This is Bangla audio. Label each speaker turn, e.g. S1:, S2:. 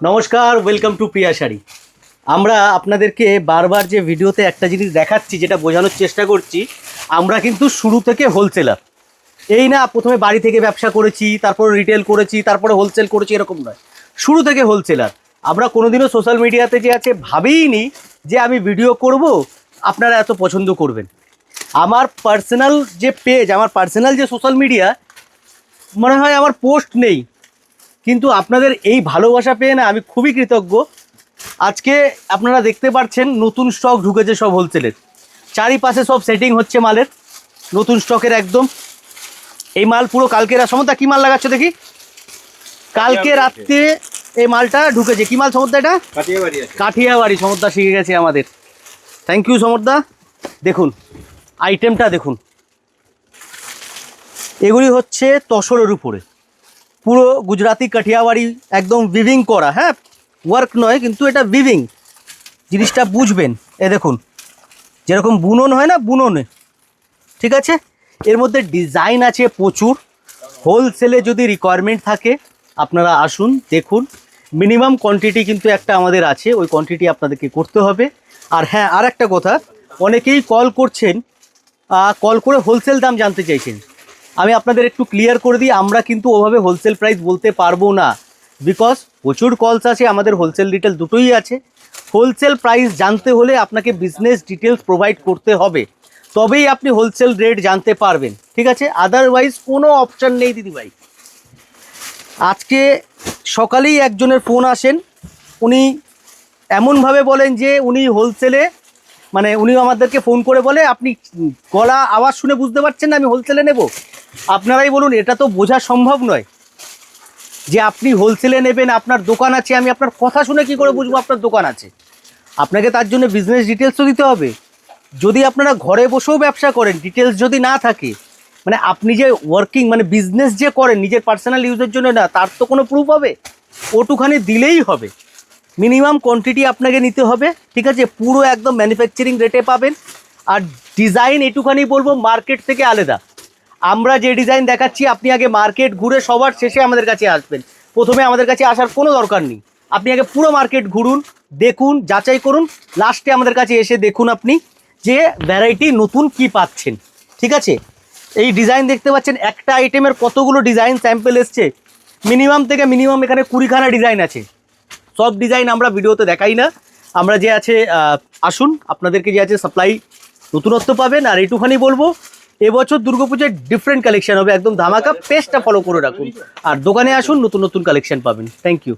S1: নমস্কার, ওয়েলকাম টু প্রিয়া শাড়ি। আমরা আপনাদেরকে বারবার যে ভিডিওতে একটা জিনিস দেখাচ্ছি, যেটা বোঝানোর চেষ্টা করছি, আমরা কিন্তু শুরু থেকে হোলসেলার। এই না প্রথমে বাড়ি থেকে ব্যবসা করেছি, তারপরে রিটেল করেছি, তারপরে হোলসেল করেছি, এরকম নয়। শুরু থেকে হোলসেলার। আমরা কোনোদিনও সোশ্যাল মিডিয়াতে যে আছে ভাবিনি যে আমি ভিডিও করব, আপনারা এত পছন্দ করবেন। আমার পার্সোনাল যে পেজ, আমার পার্সোনাল যে সোশ্যাল মিডিয়া, মনে হয় আমার পোস্ট নেই, কিন্তু আপনাদের এই ভালোবাসা পেয়ে না আমি খুবই কৃতজ্ঞ। আজকে আপনারা দেখতে পাচ্ছেন নতুন স্টক ঢুকেছে সব হোলসেলের, চারিপাশে সব সেটিং হচ্ছে মালের, নতুন স্টকের একদম। এই মাল পুরো কালকে সমুদ্র কি মাল লাগাচ্ছ দেখি? কালকে রাত্রে এই মালটা ঢুকেছে। কি মাল সমুদ্র? এটা কাঠিয়াবাড়ি। সমুদ্র শিখে গেছে আমাদের। থ্যাংক ইউ সমুদ্র। দেখুন আইটেমটা দেখুন, এগুলি হচ্ছে তসরের উপরে পুরো গুজরাটি কাঠিয়াবাড়ি, একদম উইভিং করা। হ্যাঁ, ওয়ার্ক নয়, কিন্তু এটা উইভিং, জিনিসটা বুঝবেন। এ দেখুন, যেরকম বুনন হয় না, বুননে, ঠিক আছে। এর মধ্যে ডিজাইন আছে প্রচুর। হোলসেলে যদি রিকোয়ারমেন্ট থাকে আপনারা আসুন, দেখুন। মিনিমাম কোয়ান্টিটি কিন্তু একটা আমাদের আছে, ওই কোয়ান্টিটি আপনাদেরকে করতে হবে। আর হ্যাঁ, আর একটা কথা, অনেকেই কল করছেন, কল করে হোলসেল দাম জানতে চাইছেন। আমি আপনাদের একটু ক্লিয়ার করে দিই, আমরা কিন্তু ওভাবে হোলসেল প্রাইস বলতে পারবো না, বিকজ প্রচুর কলস আছে, আমাদের হোলসেল রিটেল দুটোই আছে। হোলসেল প্রাইস জানতে হলে আপনাকে বিজনেস ডিটেলস প্রোভাইড করতে হবে, তবেই আপনি হোলসেল রেট জানতে পারবেন, ঠিক আছে। আদারওয়াইজ কোনো অপশান নেই দিদিভাই। আজকে সকালেই একজনের ফোন আসেন, উনি এমনভাবে বলেন যে উনি হোলসেলে, মানে উনি আমাদেরকে ফোন করে বলে, আপনি গলা আওয়াজ শুনে বুঝতে পারছেন না আমি হোলসেলে নেব? আপনারাই বলুন, এটা তো বোঝা সম্ভব নয় যে আপনি হোলসেলে নেবেন, আপনার দোকান আছে। আমি আপনার কথা শুনে কি করে বুঝবো আপনার দোকান আছে? আপনাকে তার জন্য বিজনেস ডিটেলসও দিতে হবে। যদি আপনারা ঘরে বসেও ব্যবসা করেন, ডিটেলস যদি না থাকে, মানে আপনি যে ওয়ার্কিং, মানে বিজনেস যে করেন নিজের পার্সোনাল ইউজের জন্য না, তার তো কোনো প্রুফ হবে? ওটুখানি দিলেই হবে। মিনিমাম কোয়ান্টিটি আপনাকে নিতে হবে, ঠিক আছে। পুরো একদম ম্যানুফ্যাকচারিং রেটে পাবেন। আর ডিজাইন এটুখানি বলবো, মার্কেট থেকে আলাদা। আমরা যে ডিজাইন দেখাচ্ছি, আপনি আগে মার্কেট ঘুরে সবার শেষে আমাদের কাছে আসবেন। প্রথমে আমাদের কাছে আসার কোনো দরকার নেই। আপনি আগে পুরো মার্কেট ঘুরুন, দেখুন, যাচাই করুন, লাস্টে আমাদের কাছে এসে দেখুন আপনি যে ভ্যারাইটি নতুন কি পাচ্ছেন, ঠিক আছে। এই ডিজাইন দেখতে পাচ্ছেন, একটা আইটেমের কতগুলো ডিজাইন স্যাম্পল এসছে। মিনিমাম থেকে মিনিমাম এখানে 20খানা ডিজাইন আছে। সব ডিজাইন আমরা ভিডিওতে দেখাই না। আমরা যে আছে, আসুন, আপনাদেরকে যে আছে সাপ্লাই নতুনত্ব পাবেন। আর এইটুখানি বলবো, এবছর দুর্গাপূজায় ডিফারেন্ট কালেকশন হবে, একদম ধামাকা। পেজটা ফলো করে রাখুন আর দোকানে আসুন, নতুন নতুন কালেকশন পাবেন। Thank you.